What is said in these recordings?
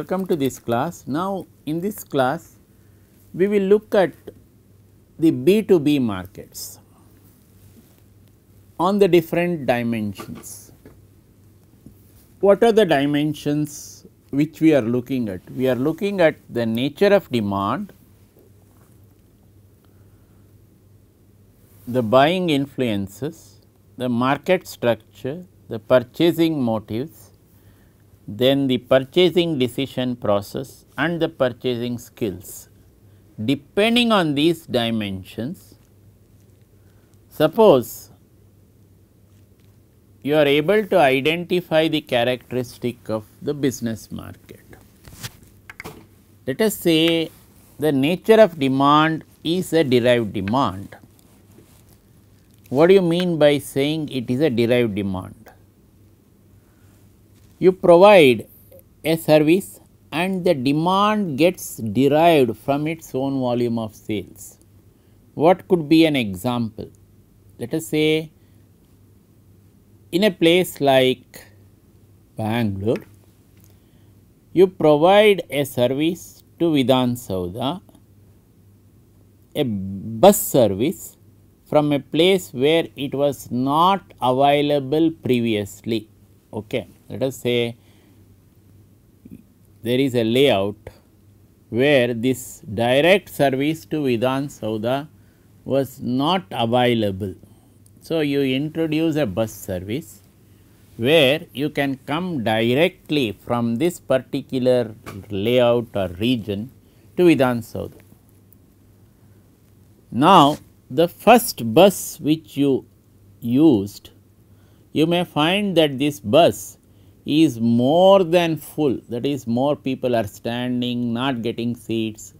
welcome to this class. Now, in this class we will look at the B2B markets on the different dimensions. What are the dimensions which we are looking at? We are looking at the nature of demand, the buying influences, the market structure, the purchasing motives, then the purchasing decision process and the purchasing skills. Depending on these dimensions, suppose you are able to identify the characteristic of the business market. Let us say the nature of demand is a derived demand. What do you mean by saying it is a derived demand? You provide a service and the demand gets derived from its own volume of sales. What could be an example? Let us say in a place like Bangalore, you provide a service to Vidhan Soudha, a bus service from a place where it was not available previously. Okay. Let us say there is a layout where this direct service to Vidhan Soudha was not available. So, you introduce a bus service where you can come directly from this particular layout or region to Vidhan Soudha. Now, the first bus which you used, you may find that this bus is more than full, that is more people are standing, not getting seats.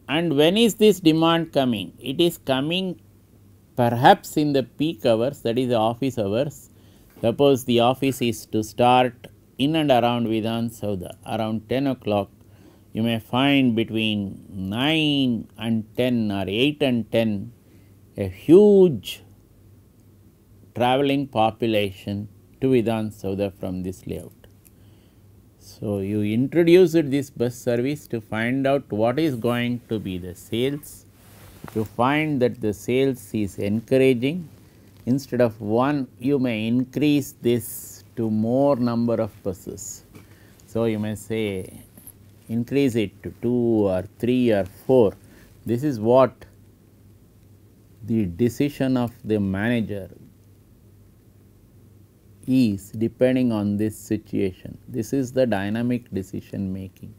And when is this demand coming? It is coming perhaps in the peak hours, that is the office hours. Suppose the office is to start in and around Vidhan Soudha around 10 o'clock, you may find between 9 and 10 or 8 and 10 a huge travelling population to Vidhan Soudha from this layout. So, you introduced this bus service to find out what is going to be the sales. You find that the sales is encouraging. Instead of one, you may increase this to more number of buses. So, you may say increase it to 2 or 3 or 4. This is what the decision of the manager is depending on this situation. This is the dynamic decision making.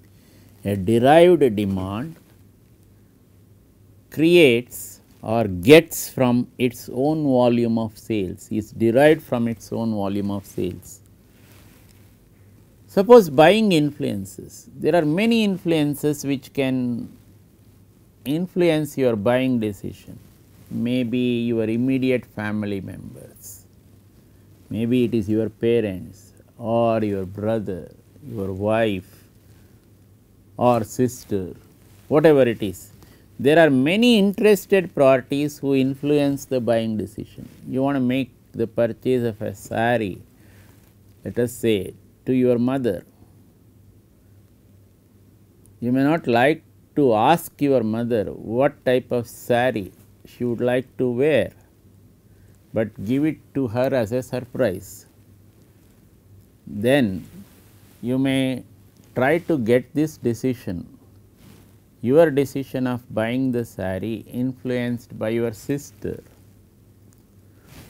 A derived demand creates or gets from its own volume of sales, is derived from its own volume of sales. Suppose buying influences, there are many influences which can influence your buying decision, maybe your immediate family members. Maybe it is your parents or your brother, your wife or sister, whatever it is. There are many interested parties who influence the buying decision. You want to make the purchase of a saree, let us say to your mother. You may not like to ask your mother what type of saree she would like to wear, but give it to her as a surprise. Then you may try to get this decision, your decision of buying the saree influenced by your sister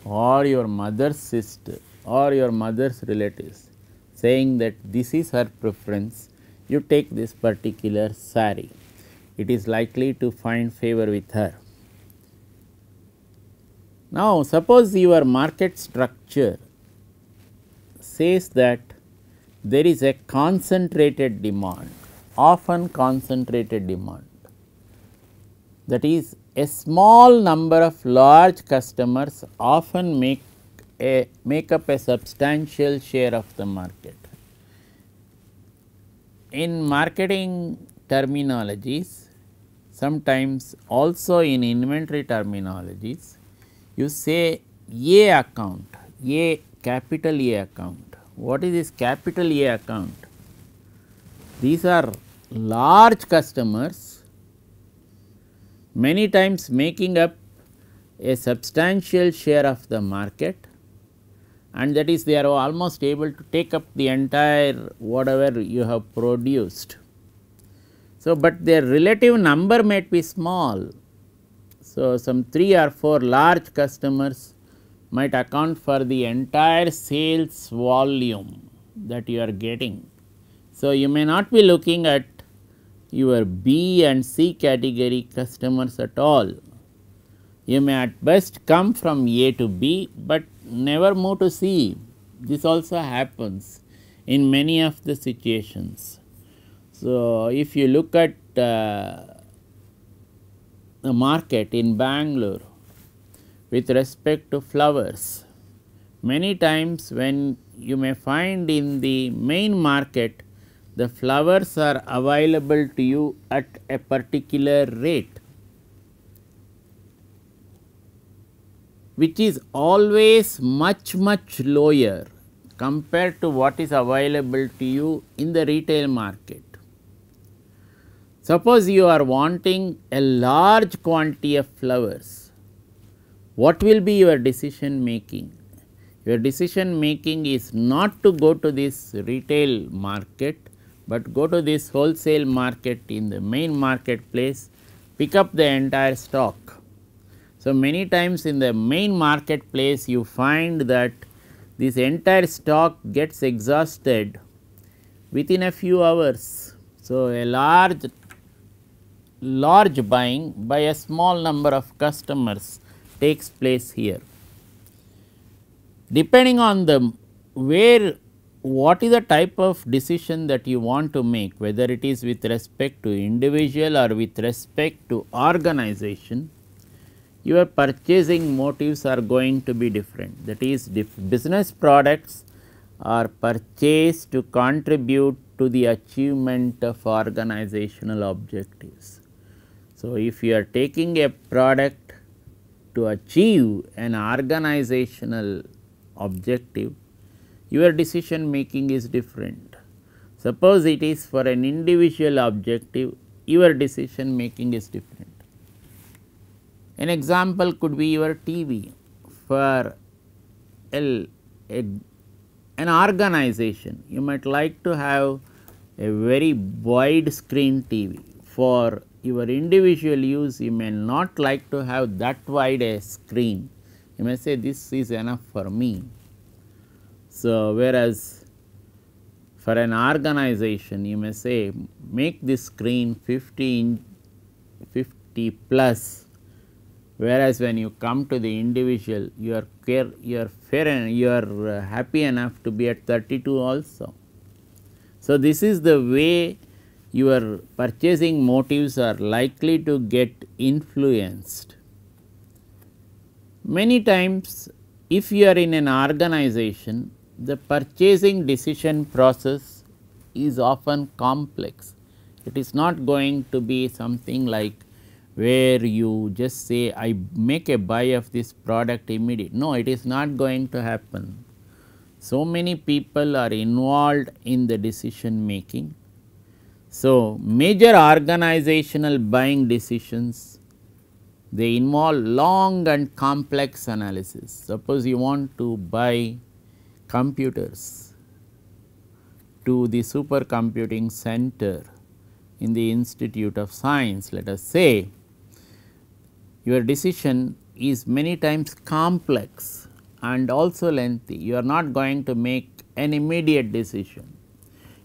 or your mother's sister or your mother's relatives, saying that this is her preference, you take this particular saree. It is likely to find favor with her. Now, suppose your market structure says that there is a concentrated demand, often concentrated demand, that is a small number of large customers often make up a substantial share of the market. In marketing terminologies, sometimes also in inventory terminologies, you say A account, A capital A account What is this capital A account? These are large customers, many times making up a substantial share of the market, and that is they are almost able to take up the entire whatever you have produced. So, but their relative number might be small. So, some 3 or 4 large customers might account for the entire sales volume that you are getting. So, you may not be looking at your B and C category customers at all. You may at best come from A to B, but never move to C. This also happens in many of the situations. So, if you look at the market in Bangalore with respect to flowers, many times when you may find in the main market the flowers are available to you at a particular rate, which is always much lower compared to what is available to you in the retail market. Suppose you are wanting a large quantity of flowers, what will be your decision making? Your decision making is not to go to this retail market, but go to this wholesale market in the main marketplace, pick up the entire stock. So, many times in the main marketplace you find that this entire stock gets exhausted within a few hours. So, a large buying by a small number of customers takes place here. Depending on the what is the type of decision that you want to make, whether it is with respect to individual or with respect to organization, your purchasing motives are going to be different. That is, business products are purchased to contribute to the achievement of organizational objectives. So, if you are taking a product to achieve an organizational objective, your decision making is different. Suppose it is for an individual objective, your decision making is different. An example could be your TV. For an organization, you might like to have a very wide screen TV. For your individual use, you may not like to have that wide a screen. You may say this is enough for me. So, whereas for an organization, you may say make this screen 50 plus, whereas when you come to the individual, you are happy enough to be at 32 also. So, this is the way your purchasing motives are likely to get influenced. Many times, if you are in an organization, the purchasing decision process is often complex. It is not going to be something like where you just say I make a buy of this product immediately. No, it is not going to happen. So many people are involved in the decision making. So, major organizational buying decisions, they involve long and complex analysis. Suppose you want to buy computers to the supercomputing center in the Institute of Science, let us say, your decision is many times complex and also lengthy. You are not going to make an immediate decision.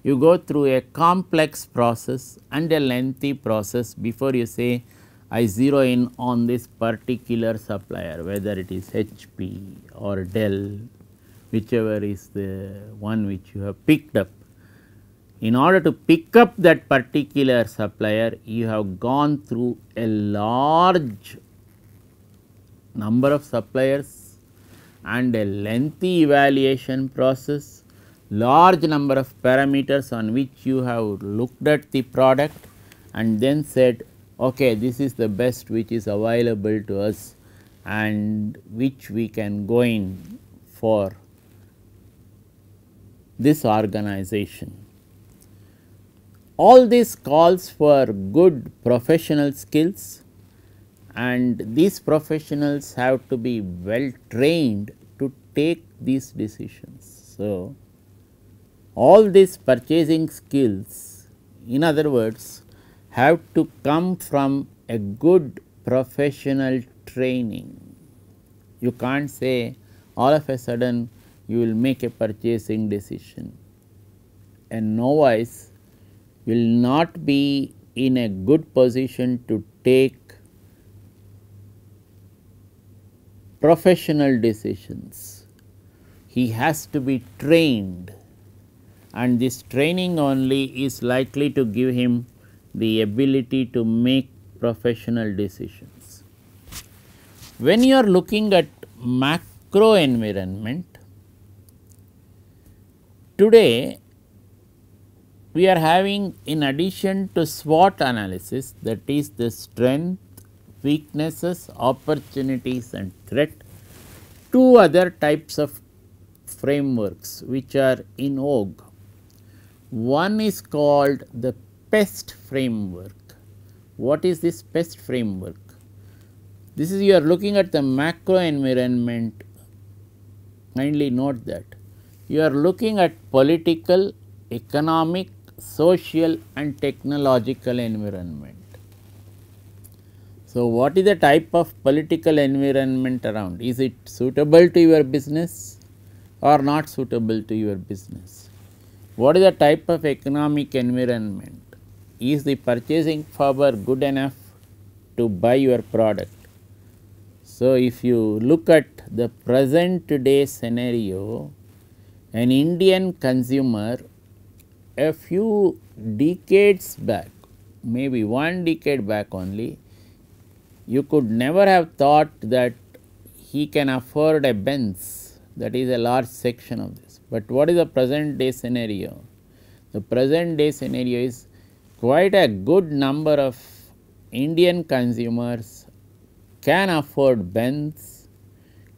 You go through a complex process and a lengthy process before you say I zero in on this particular supplier, whether it is HP or Dell, whichever is the one which you have picked up. In order to pick up that particular supplier, you have gone through a large number of suppliers and a lengthy evaluation process, large number of parameters on which you have looked at the product and then said, okay, this is the best which is available to us and which we can go in for this organization. All this calls for good professional skills, and these professionals have to be well trained to take these decisions. So, all these purchasing skills, in other words, have to come from a good professional training. You can't say all of a sudden you will make a purchasing decision. A novice will not be in a good position to take professional decisions. He has to be trained, and this training only is likely to give him the ability to make professional decisions. When you are looking at macro environment, today we are having, in addition to SWOT analysis, that is the strength, weaknesses, opportunities and threat, two other types of frameworks which are in vogue. One is called the PEST framework. What is this PEST framework? This is, you are looking at the macro environment. Kindly note that you are looking at political, economic, social and technological environment. So, what is the type of political environment around? Is it suitable to your business or not suitable to your business? What is the type of economic environment? Is the purchasing power good enough to buy your product? So, if you look at the present day scenario, an Indian consumer a few decades back, maybe one decade back only, you could never have thought that he can afford a Benz, that is a large section of this. But what is the present day scenario? The present day scenario is quite a good number of Indian consumers can afford Benz,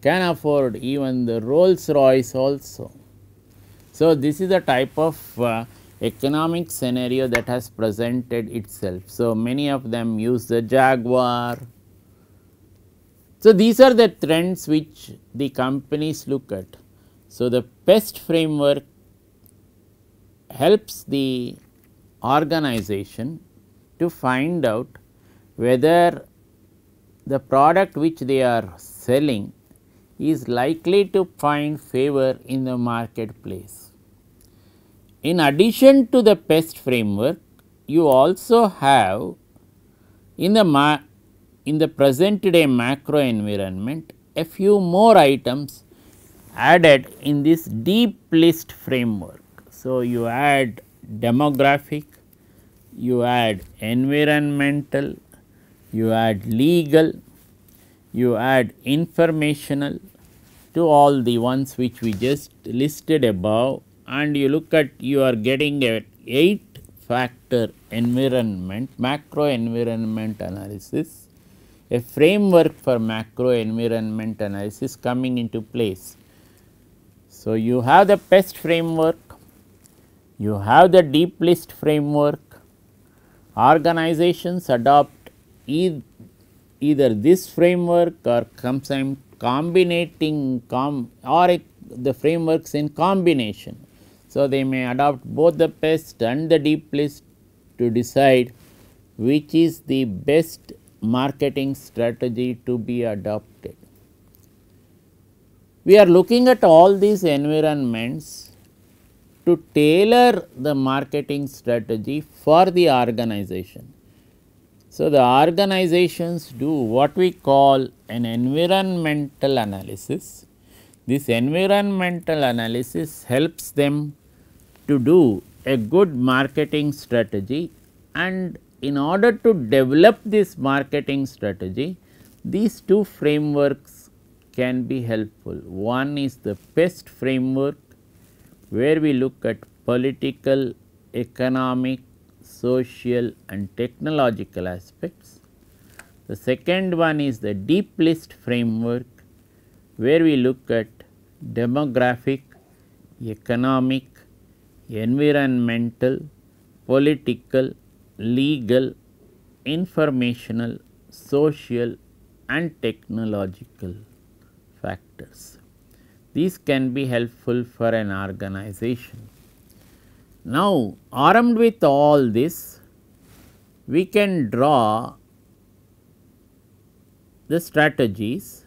can afford even the Rolls Royce also. So, this is the type of economic scenario that has presented itself. So, many of them use the Jaguar. So, these are the trends which the companies look at. So, the PEST framework helps the organization to find out whether the product which they are selling is likely to find favor in the marketplace. In addition to the PEST framework, you also have in the present day macro environment a few more items added in this deep list framework. So, you add demographic, you add environmental, you add legal, you add informational to all the ones which we just listed above, and you look at, you are getting a 8 factor environment, macro environment analysis, a framework for macro environment analysis coming into place. So, you have the PEST framework, you have the deep list framework. Organizations adopt either this framework or some combinating the frameworks in combination. So, they may adopt both the PEST and the deep list to decide which is the best marketing strategy to be adopted. We are looking at all these environments to tailor the marketing strategy for the organization. So, the organizations do what we call an environmental analysis. This environmental analysis helps them to do a good marketing strategy, and in order to develop this marketing strategy, these two frameworks can be helpful. One is the PEST framework, where we look at political, economic, social and technological aspects. The second one is the deep list framework, where we look at demographic, economic, environmental, political, legal, informational, social and technological factors. These can be helpful for an organization. Now, armed with all this, we can draw the strategies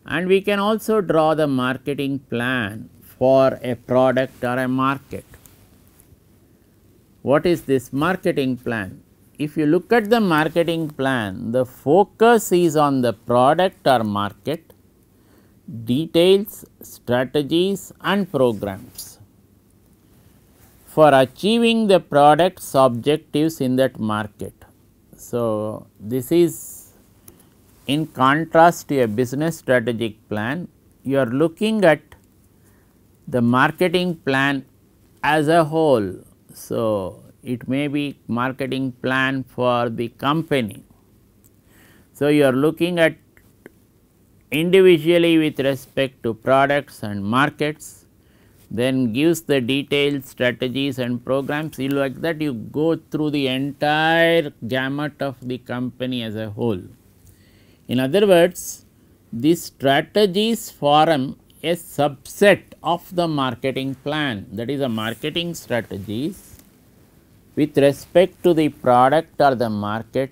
and we can also draw the marketing plan for a product or a market. What is this marketing plan? If you look at the marketing plan, the focus is on the product or market, details, strategies and programs for achieving the product's objectives in that market. So, this is in contrast to a business strategic plan. You are looking at the marketing plan as a whole. So, it may be marketing plan for the company. So, you are looking at individually with respect to products and markets, then gives the detailed strategies and programs. You like that you go through the entire gamut of the company as a whole. In other words, these strategies form a subset of the marketing plan, that is a marketing strategies with respect to the product or the market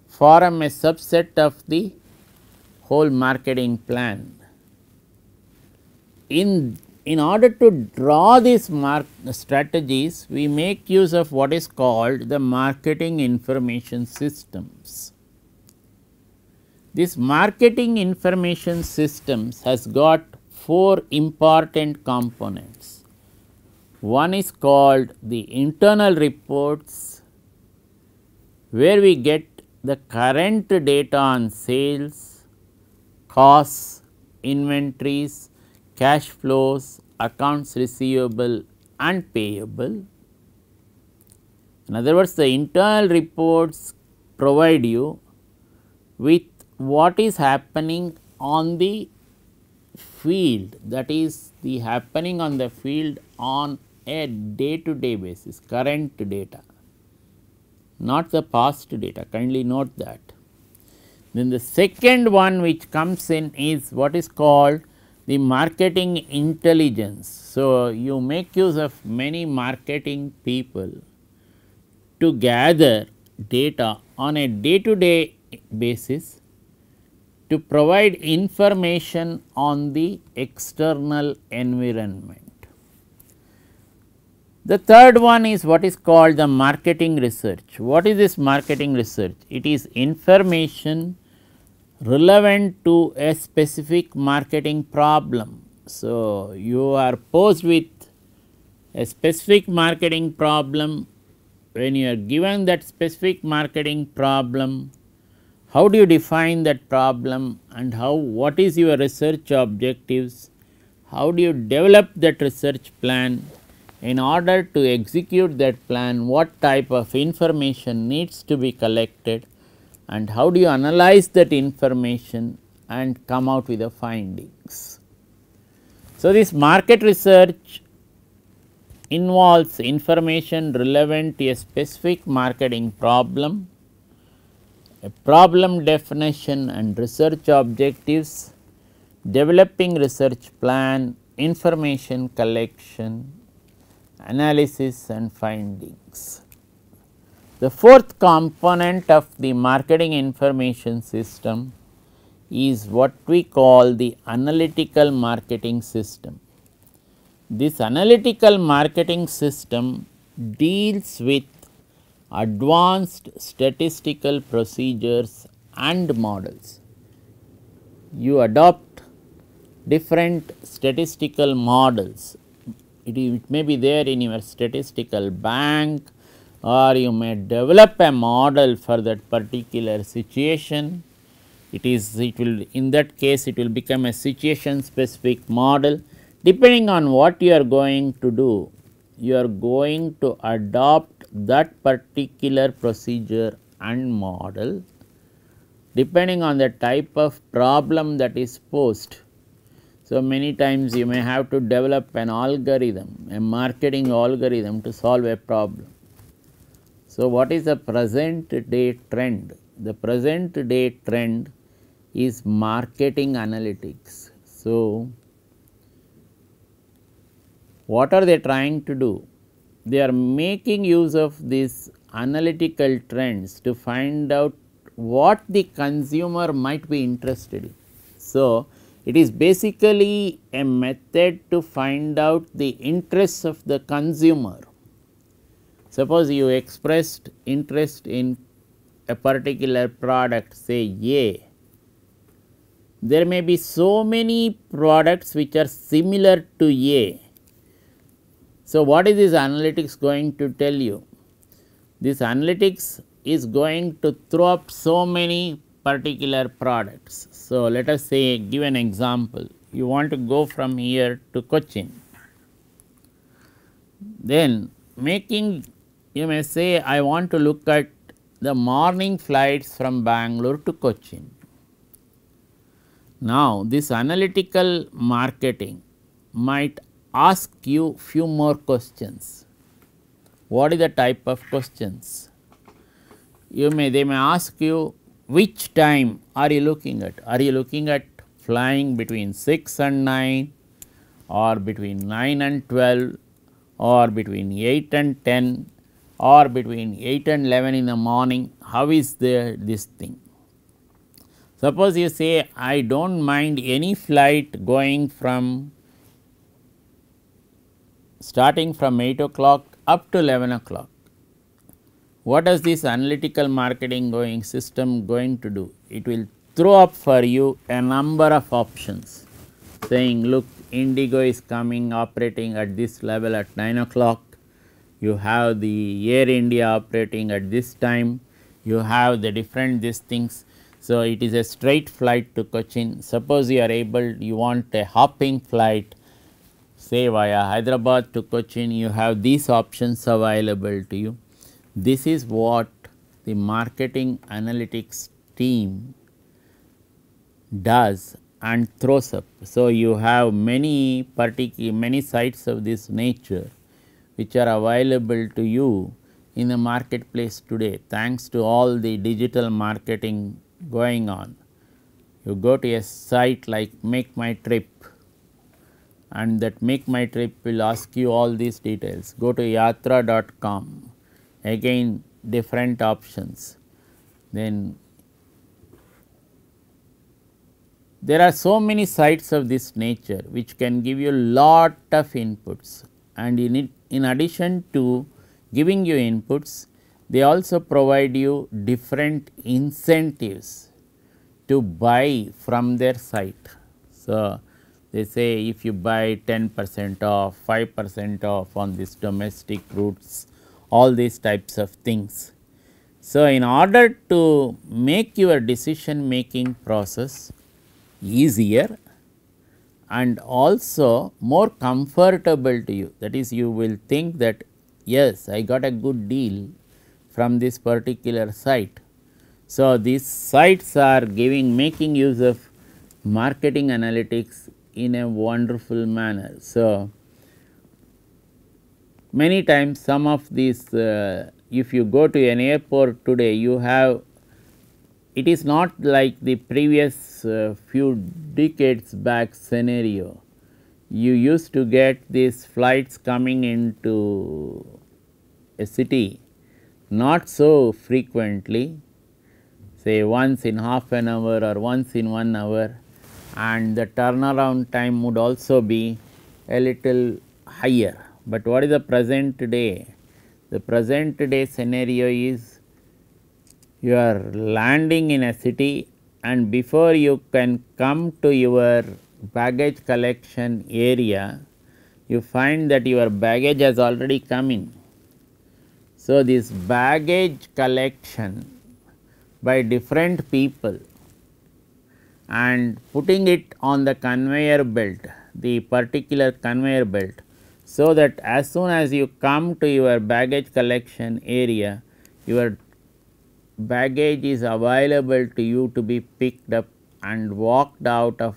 form a subset of the whole marketing plan. In order to draw these strategies, we make use of what is called the marketing information systems. This marketing information systems has got 4 important components. One is called the internal reports, where we get the current data on sales, costs, inventories, cash flows, accounts receivable and payable. In other words, the internal reports provide you with what is happening on the field, that is the happening on the field on a day to day basis, current data, not the past data, kindly note that. Then the second one which comes in is what is called the marketing intelligence. So, you make use of many marketing people to gather data on a day to day basis to provide information on the external environment. The third one is what is called the marketing research. What is this marketing research? It is information relevant to a specific marketing problem. So, you are posed with a specific marketing problem. When you are given that specific marketing problem, how do you define that problem and what is your research objectives? How do you develop that research plan? In order to execute that plan, what type of information needs to be collected and how do you analyze that information and come out with the findings. So, this market research involves information relevant to a specific marketing problem, a problem definition and research objectives, developing research plan, information collection, analysis and findings. The fourth component of the marketing information system is what we call the analytical marketing system. This analytical marketing system deals with advanced statistical procedures and models. You adopt different statistical models. It may be there in your statistical bank, or you may develop a model for that particular situation. It will in that case it will become a situation specific model. Depending on what you are going to do, you are going to adopt that particular procedure and model depending on the type of problem that is posed. So, many times you may have to develop an algorithm, a marketing algorithm to solve a problem. So, what is the present day trend? The present day trend is marketing analytics. So, what are they trying to do? They are making use of these analytical trends to find out what the consumer might be interested in. So, it is basically a method to find out the interests of the consumer. Suppose you expressed interest in a particular product, say A. There may be so many products which are similar to A. So, what is this analytics going to tell you? This analytics is going to throw up so many particular products. So, let us say give an example, you want to go from here to Cochin, then making you may say I want to look at the morning flights from Bangalore to Cochin. Now, this analytical marketing might ask you few more questions. What is the type of questions? They may ask you which time are you looking at? Are you looking at flying between 6 and 9 or between 9 and 12 or between 8 and 10 or between 8 and 11 in the morning? How is this thing? Suppose you say I do not mind any flight going from starting from 8 o'clock up to 11 o'clock. What is this analytical marketing system going to do? It will throw up for you a number of options saying look, Indigo is coming operating at this level at 9 o'clock, you have the Air India operating at this time, you have the different these things. So, it is a straight flight to Cochin. Suppose you are you want a hopping flight say via Hyderabad to Cochin, you have these options available to you. This is what the marketing analytics team does and throws up. So, you have many sites of this nature which are available to you in the marketplace today, thanks to all the digital marketing going on. You go to a site like Make My Trip, and that Make My Trip will ask you all these details. Go to yatra.com, again different options. Then there are so many sites of this nature which can give you lot of inputs, and in addition to giving you inputs, they also provide you different incentives to buy from their site. So, they say if you buy 10% off, 5% off on these domestic routes, all these types of things. So, in order to make your decision making process easier and also more comfortable to you, that is, you will think that yes, I got a good deal from this particular site. So, these sites are making use of marketing analytics in a wonderful manner. So, many times some of these if you go to an airport today, you have, it is not like the previous few decades back scenario. You used to get these flights coming into a city not so frequently, say once in half an hour or once in 1 hour, and the turnaround time would also be a little higher. But what is the present day? The present day scenario is you are landing in a city, and before you can come to your baggage collection area, you find that your baggage has already come in. So, this baggage collection by different people and putting it on the conveyor belt, the particular conveyor belt, so that as soon as you come to your baggage collection area, your baggage is available to you to be picked up and walk out of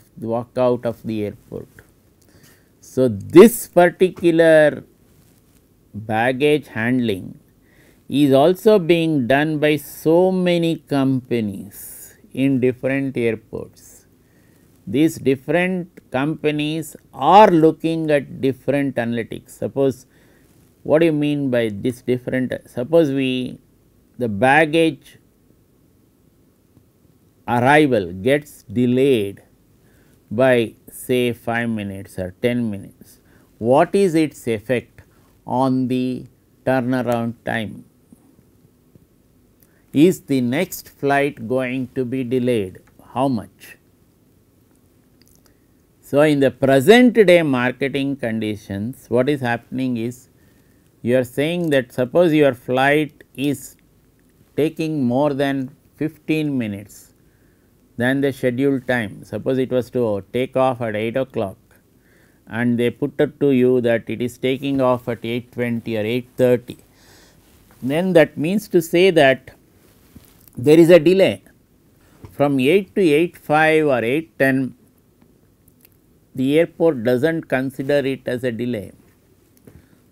the airport. So, this particular baggage handling is also being done by so many companies in different airports. These different companies are looking at different analytics. Suppose, what do you mean by this different? Suppose the baggage arrival gets delayed by say 5 minutes or 10 minutes. What is its effect on the turnaround time? Is the next flight going to be delayed? How much? So, in the present day marketing conditions, what is happening is, you are saying that suppose your flight is taking more than 15 minutes than the scheduled time. Suppose it was to take off at 8 o'clock and they put it to you that it is taking off at 8:20 or 8:30. Then that means to say that there is a delay from 8 to 8:05 or 8:10. The airport does not consider it as a delay.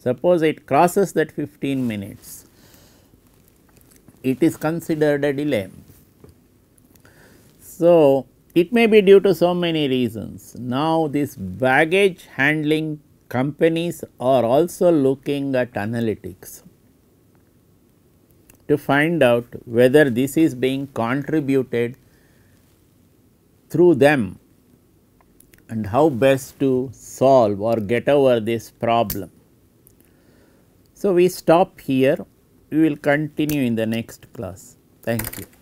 Suppose it crosses that 15 minutes, it is considered a delay. So, it may be due to so many reasons. Now, these baggage handling companies are also looking at analytics to find out whether this is being contributed through them and how best to solve or get over this problem. So, we stop here, we will continue in the next class. Thank you.